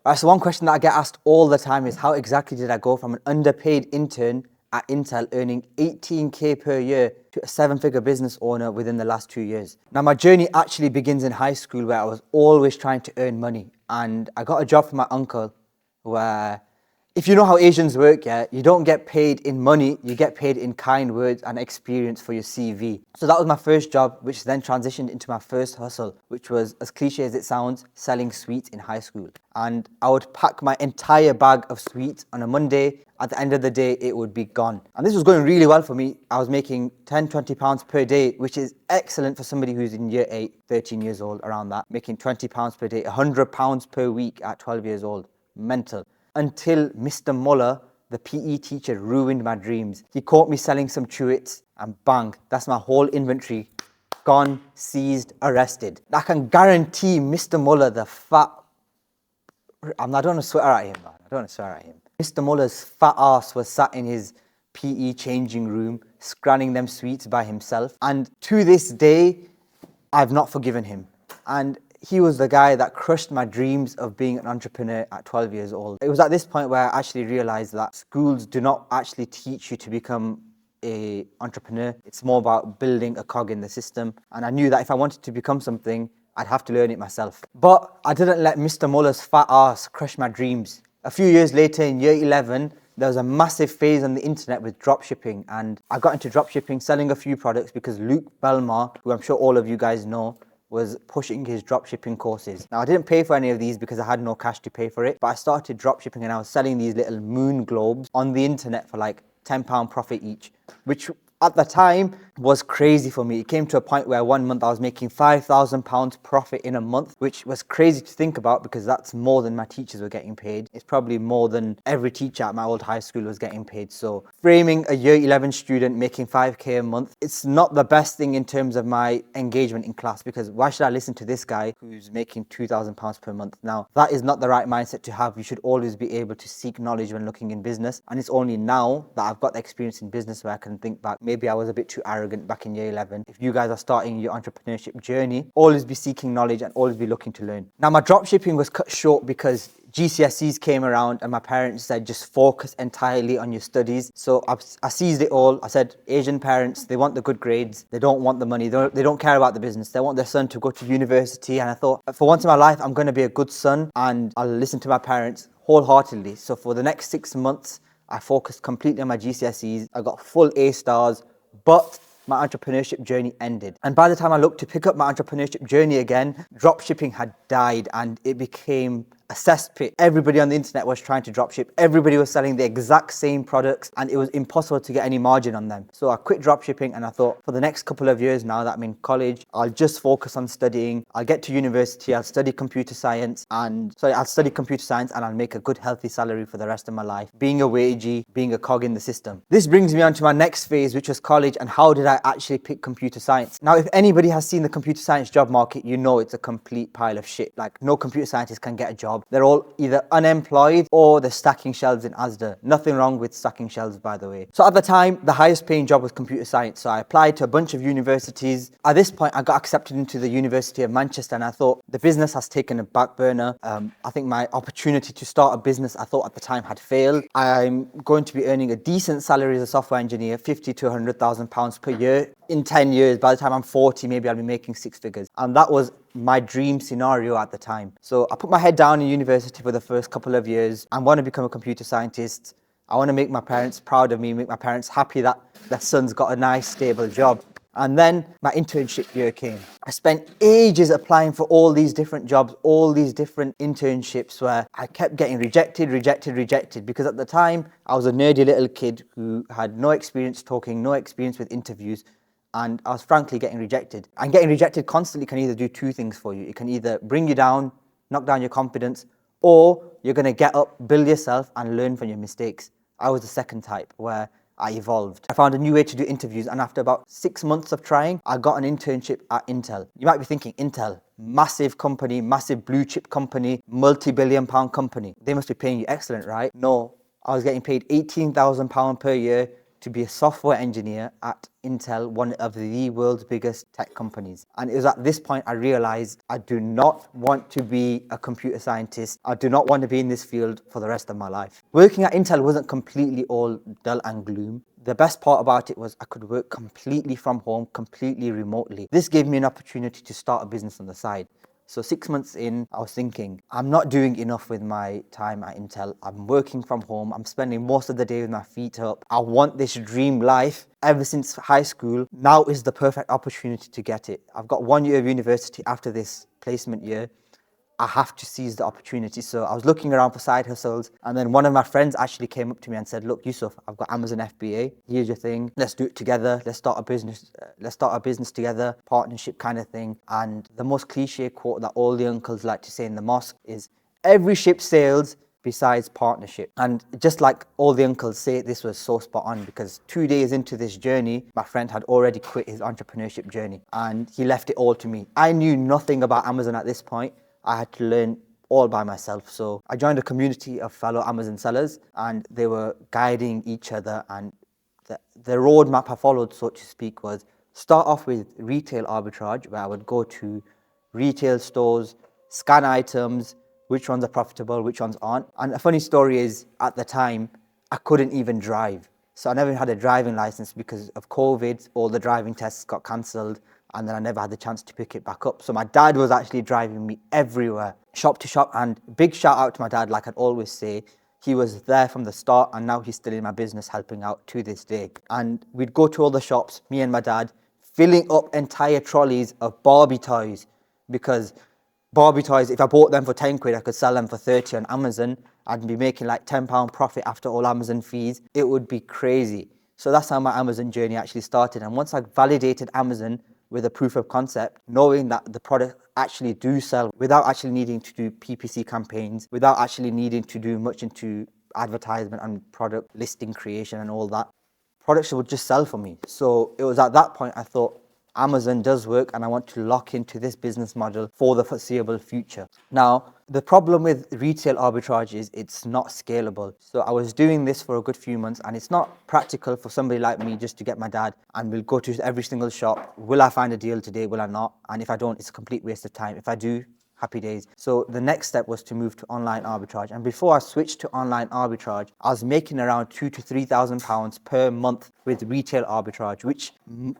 Right, so one question that I get asked all the time is how exactly did I go from an underpaid intern at Intel earning 18k per year to a 7-figure business owner within the last 2 years? Now, my journey actually begins in high school where I was always trying to earn money, and I got a job from my uncle where, if you know how Asians work, yeah, you don't get paid in money, you get paid in kind words and experience for your CV. So that was my first job, which then transitioned into my first hustle, which was, as cliche as it sounds, selling sweets in high school. And I would pack my entire bag of sweets on a Monday. At the end of the day, it would be gone. And this was going really well for me. I was making 10, 20 pounds per day, which is excellent for somebody who's in year 8, 13 years old, around that. Making 20 pounds per day, 100 pounds per week at 12 years old. Mental. Until Mr. Muller, the PE teacher, ruined my dreams. He caught me selling some chewits and bang, that's my whole inventory. Gone, seized, arrested. I can guarantee Mr. Muller, the fat... I don't want to swear at him, man. I don't want to swear at him. Mr. Muller's fat ass was sat in his PE changing room, scanning them sweets by himself. And to this day, I've not forgiven him. And he was the guy that crushed my dreams of being an entrepreneur at 12 years old. It was at this point where I actually realized that schools do not actually teach you to become an entrepreneur. It's more about building a cog in the system. And I knew that if I wanted to become something, I'd have to learn it myself. But I didn't let Mr. Muller's fat ass crush my dreams. A few years later, in year 11, there was a massive phase on the internet with dropshipping, and I got into dropshipping, selling a few products because Luke Belmar, who I'm sure all of you guys know, was pushing his dropshipping courses. Now, I didn't pay for any of these because I had no cash to pay for it, but I started dropshipping and I was selling these little moon globes on the internet for like £10 profit each, which at the time was crazy for me. It came to a point where one month I was making £5,000 profit in a month, which was crazy to think about because that's more than my teachers were getting paid. It's probably more than every teacher at my old high school was getting paid. So framing a year 11 student making 5k a month, it's not the best thing in terms of my engagement in class, because why should I listen to this guy who's making £2,000 per month? Now, that is not the right mindset to have. You should always be able to seek knowledge when looking in business. And it's only now that I've got the experience in business where I can think back, maybe I was a bit too arrogant back in year 11. If you guys are starting your entrepreneurship journey, always be seeking knowledge and always be looking to learn. Now, my dropshipping was cut short because GCSEs came around and my parents said, just focus entirely on your studies. So I seized it all. I said, Asian parents, they want the good grades. They don't want the money. They don't care about the business. They want their son to go to university. And I thought, for once in my life, I'm going to be a good son and I'll listen to my parents wholeheartedly. So for the next 6 months, I focused completely on my GCSEs. I got full A stars, but my entrepreneurship journey ended. And by the time I looked to pick up my entrepreneurship journey again, dropshipping had died and it became a cesspit. Everybody on the internet was trying to dropship. Everybody was selling the exact same products and it was impossible to get any margin on them. So I quit dropshipping and I thought, for the next couple of years now that I'm in college, I'll just focus on studying. I'll get to university, I'll study computer science and I'll make a good healthy salary for the rest of my life, being a wagey, being a cog in the system. This brings me on to my next phase, which was college, and how did I actually pick computer science? Now, if anybody has seen the computer science job market, you know it's a complete pile of shit. Like, no computer scientist can get a job. They're all either unemployed or they're stacking shelves in Asda. Nothing wrong with stacking shelves, by the way. So at the time, the highest paying job was computer science. So I applied to a bunch of universities. At this point, I got accepted into the University of Manchester and I thought the business has taken a back burner. I think my opportunity to start a business, I thought at the time, had failed. I'm going to be earning a decent salary as a software engineer, 50 to 100,000 pounds per year. In 10 years, by the time I'm 40, maybe I'll be making 6 figures. And that was my dream scenario at the time. So I put my head down in university for the first couple of years. I want to become a computer scientist. I want to make my parents proud of me, make my parents happy that their son's got a nice, stable job. And then my internship year came. I spent ages applying for all these different jobs, all these different internships where I kept getting rejected because at the time I was a nerdy little kid who had no experience talking, no experience with interviews. And I was frankly getting rejected. And getting rejected constantly can either do two things for you. It can either bring you down, knock down your confidence, or you're going to get up, build yourself and learn from your mistakes. I was the second type where I evolved. I found a new way to do interviews, and after about 6 months of trying, I got an internship at Intel. You might be thinking, Intel, massive company, massive blue chip company, multi-billion pound company. They must be paying you excellent, right? No, I was getting paid £18,000 per year to be a software engineer at Intel, one of the world's biggest tech companies. And it was at this point I realized I do not want to be a computer scientist. I do not want to be in this field for the rest of my life. Working at Intel wasn't completely all dull and gloom. The best part about it was I could work completely from home, completely remotely. This gave me an opportunity to start a business on the side. So 6 months in, I was thinking, I'm not doing enough with my time at Intel. I'm working from home. I'm spending most of the day with my feet up. I want this dream life ever since high school. Now is the perfect opportunity to get it. I've got 1 year of university after this placement year. I have to seize the opportunity. So I was looking around for side hustles, and then one of my friends actually came up to me and said, look, Yusuf, I've got Amazon FBA. Here's your thing. Let's do it together. Let's start a business. Let's start a business together, partnership kind of thing. And the most cliche quote that all the uncles like to say in the mosque is, every ship sails besides partnership. And just like all the uncles say, this was so spot on, because 2 days into this journey, my friend had already quit his entrepreneurship journey and he left it all to me. I knew nothing about Amazon at this point. I had to learn all by myself. So I joined a community of fellow Amazon sellers, and they were guiding each other. And the roadmap I followed, so to speak, was start off with retail arbitrage, where I would go to retail stores, scan items, which ones are profitable, which ones aren't. And a funny story is, at the time, I couldn't even drive. So I never had a driving license because of COVID. All the driving tests got cancelled, and then I never had the chance to pick it back up. So my dad was actually driving me everywhere, shop to shop. And big shout out to my dad, like I'd always say. He was there from the start, and now he's still in my business helping out to this day. And we'd go to all the shops, me and my dad, filling up entire trolleys of Barbie toys, because Barbie toys, if I bought them for 10 quid, I could sell them for 30 on Amazon. I'd be making like £10 profit after all Amazon fees. It would be crazy. So that's how my Amazon journey actually started. And once I validated Amazon with a proof of concept, knowing that the product actually do sell without actually needing to do PPC campaigns, without actually needing to do much into advertisement and product listing creation and all that, products would just sell for me. So it was at that point I thought, Amazon does work, and I want to lock into this business model for the foreseeable future. Now, the problem with retail arbitrage is it's not scalable. So I was doing this for a good few months, and it's not practical for somebody like me just to get my dad and we'll go to every single shop. Will I find a deal today? Will I not? And if I don't, it's a complete waste of time. If I do, happy days. So the next step was to move to online arbitrage. And before I switched to online arbitrage, I was making around £2,000 to £3,000 per month with retail arbitrage, which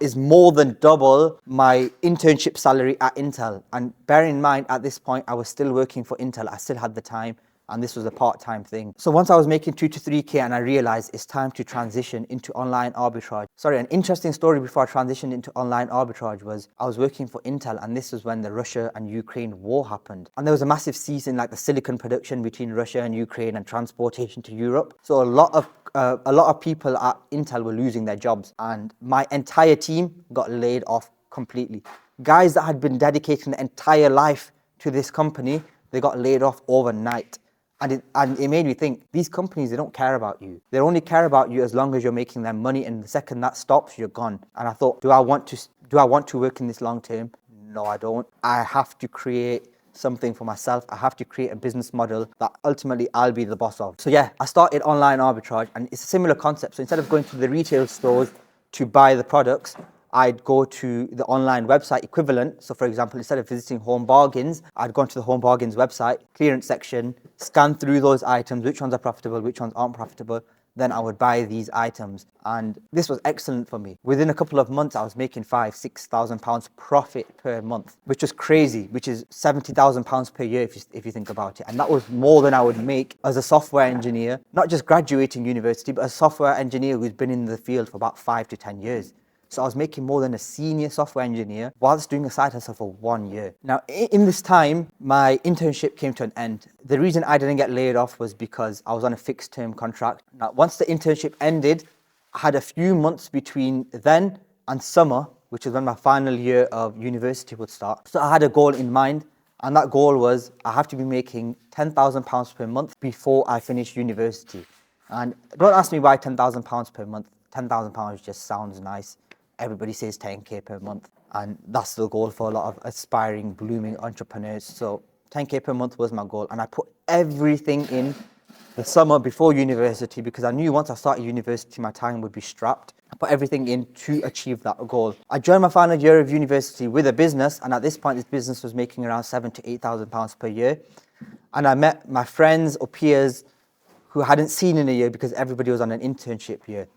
is more than double my internship salary at Intel. And bear in mind, at this point, I was still working for Intel. I still had the time, and this was a part-time thing. So once I was making 2 to 3K, and I realized it's time to transition into online arbitrage. Sorry, an interesting story before I transitioned into online arbitrage was I was working for Intel, and this was when the Russia and Ukraine war happened. And there was a massive cease in like the silicon production between Russia and Ukraine and transportation to Europe. So a lot of people at Intel were losing their jobs, and my entire team got laid off completely. Guys that had been dedicating their entire life to this company, they got laid off overnight. And it made me think, these companies, they don't care about you. They only care about you as long as you're making them money, and the second that stops, you're gone. And I thought, do I want to work in this long term? No, I don't. I have to create something for myself. I have to create a business model that ultimately I'll be the boss of. So yeah, I started online arbitrage, and it's a similar concept. So instead of going to the retail stores to buy the products, I'd go to the online website equivalent. So for example, instead of visiting Home Bargains, I'd go onto the Home Bargains website, clearance section, scan through those items, which ones are profitable, which ones aren't profitable. Then I would buy these items. And this was excellent for me. Within a couple of months, I was making £5,000-6,000 profit per month, which was crazy, which is £70,000 per year if you think about it. And that was more than I would make as a software engineer, not just graduating university, but a software engineer who's been in the field for about 5 to 10 years. So I was making more than a senior software engineer whilst doing a side hustle for 1 year. Now, in this time, my internship came to an end. The reason I didn't get laid off was because I was on a fixed term contract. Now, once the internship ended, I had a few months between then and summer, which is when my final year of university would start. So I had a goal in mind, and that goal was I have to be making £10,000 per month before I finish university. And don't ask me why £10,000 per month. £10,000 just sounds nice. Everybody says 10K per month, and that's the goal for a lot of aspiring, blooming entrepreneurs. So 10K per month was my goal, and I put everything in the summer before university because I knew once I started university, my time would be strapped. I put everything in to achieve that goal. I joined my final year of university with a business, and at this point, this business was making around £7,000 to £8,000 per year. And I met my friends or peers who I hadn't seen in a year because everybody was on an internship year.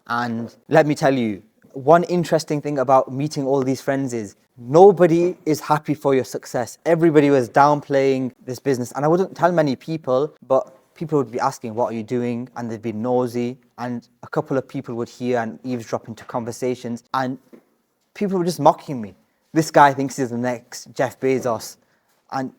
And let me tell you, one interesting thing about meeting all these friends is nobody is happy for your success. Everybody was downplaying this business. And I wouldn't tell many people, but people would be asking, what are you doing? And they'd be nosy. And a couple of people would hear and eavesdrop into conversations. And people were just mocking me. This guy thinks he's the next Jeff Bezos. And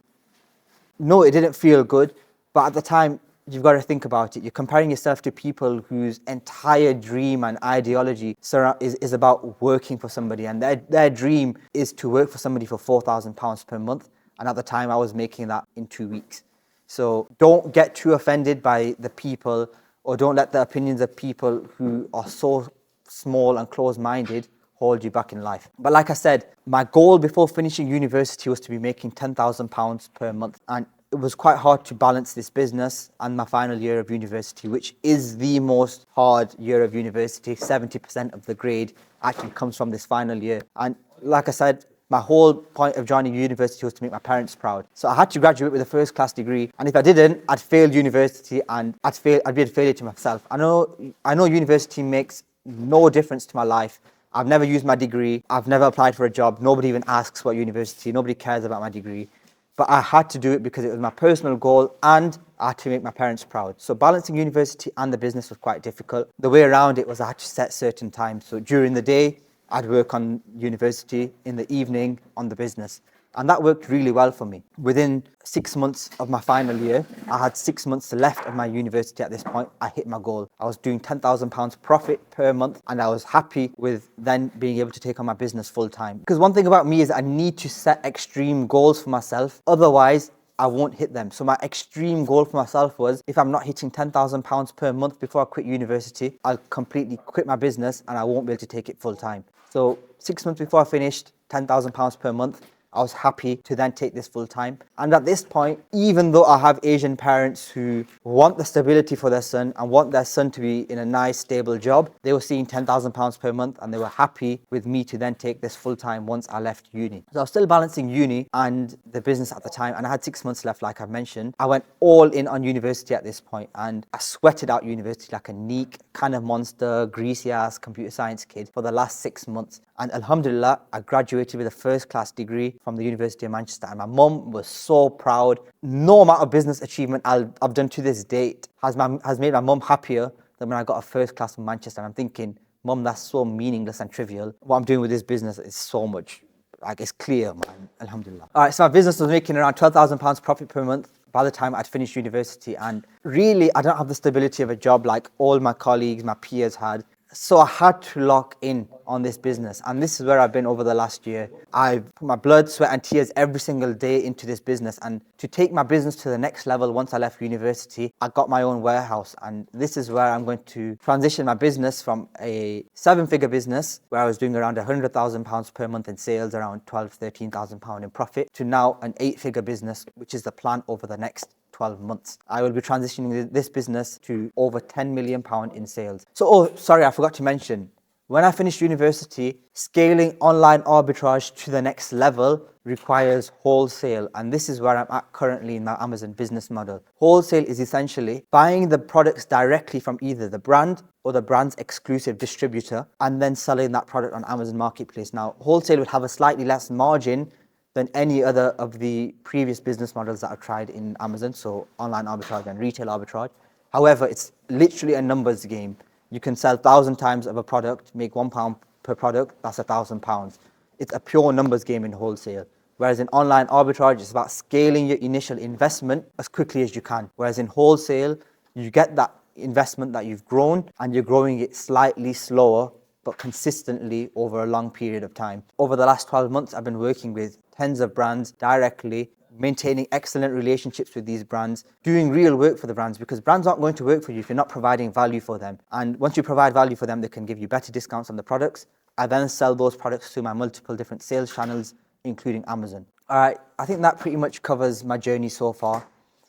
no, it didn't feel good. But at the time, you've got to think about it. You're comparing yourself to people whose entire dream and ideology is about working for somebody. And their dream is to work for somebody for £4,000 per month. And at the time, I was making that in 2 weeks. So don't get too offended by the people, or don't let the opinions of people who are so small and close-minded hold you back in life. But like I said, my goal before finishing university was to be making £10,000 per month. And it was quite hard to balance this business and my final year of university, which is the most hard year of university. 70% of the grade actually comes from this final year. And like I said, my whole point of joining university was to make my parents proud. So I had to graduate with a first class degree. And if I didn't, I'd fail university and I'd be a failure to myself. I know university makes no difference to my life. I've never used my degree. I've never applied for a job. Nobody even asks what university. Nobody cares about my degree. But I had to do it because it was my personal goal and I had to make my parents proud. So balancing university and the business was quite difficult. The way around it was I had to set certain times. So during the day, I'd work on university, in the evening on the business. And that worked really well for me. Within 6 months of my final year, I had 6 months left of my university at this point. I hit my goal. I was doing £10,000 profit per month, and I was happy with then being able to take on my business full time. Because one thing about me is I need to set extreme goals for myself. Otherwise, I won't hit them. So my extreme goal for myself was, if I'm not hitting £10,000 per month before I quit university, I'll completely quit my business and I won't be able to take it full time. So 6 months before I finished, £10,000 per month, I was happy to then take this full time. And at this point, even though I have Asian parents who want the stability for their son and want their son to be in a nice, stable job, they were seeing £10,000 per month and they were happy with me to then take this full time once I left uni. So I was still balancing uni and the business at the time, and I had 6 months left, like I've mentioned. I went all in on university at this point and I sweated out university like a neek, kind of monster, greasy ass computer science kid for the last 6 months. And alhamdulillah, I graduated with a first class degree from the University of Manchester. And my mum was so proud. No amount of business achievement I've done to this date has made my mum happier than when I got a first class from Manchester. And I'm thinking, Mum, that's so meaningless and trivial. What I'm doing with this business is so much, like, it's clear, man. Alhamdulillah. All right, so my business was making around £12,000 profit per month by the time I'd finished university. And really, I don't have the stability of a job like all my colleagues, my peers had. So I had to lock in on this business, and this is where I've been over the last year. I've put my blood, sweat and tears every single day into this business, and to take my business to the next level once I left university, I got my own warehouse, and this is where I'm going to transition my business from a 7-figure business where I was doing around £100,000 per month in sales, around £12,000-13,000 in profit, to now an 8-figure business, which is the plan over the next 12 months. I will be transitioning this business to over £10 million in sales. So, sorry, I forgot to mention, when I finished university, scaling online arbitrage to the next level requires wholesale. And this is where I'm at currently in my Amazon business model. Wholesale is essentially buying the products directly from either the brand or the brand's exclusive distributor and then selling that product on Amazon Marketplace. Now, wholesale would have a slightly less margin than any other of the previous business models that I've tried in Amazon, so online arbitrage and retail arbitrage. However, it's literally a numbers game. You can sell 1,000 times of a product, make £1 per product, that's £1,000. It's a pure numbers game in wholesale. Whereas in online arbitrage, it's about scaling your initial investment as quickly as you can. Whereas in wholesale, you get that investment that you've grown and you're growing it slightly slower but consistently over a long period of time. Over the last 12 months, I've been working with tens of brands directly, maintaining excellent relationships with these brands, doing real work for the brands, because brands aren't going to work for you if you're not providing value for them. And once you provide value for them, they can give you better discounts on the products. I then sell those products through my multiple different sales channels, including Amazon. All right, I think that pretty much covers my journey so far.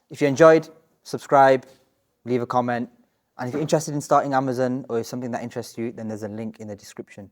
If you enjoyed, subscribe, leave a comment. And if you're interested in starting Amazon or something that interests you, then there's a link in the description.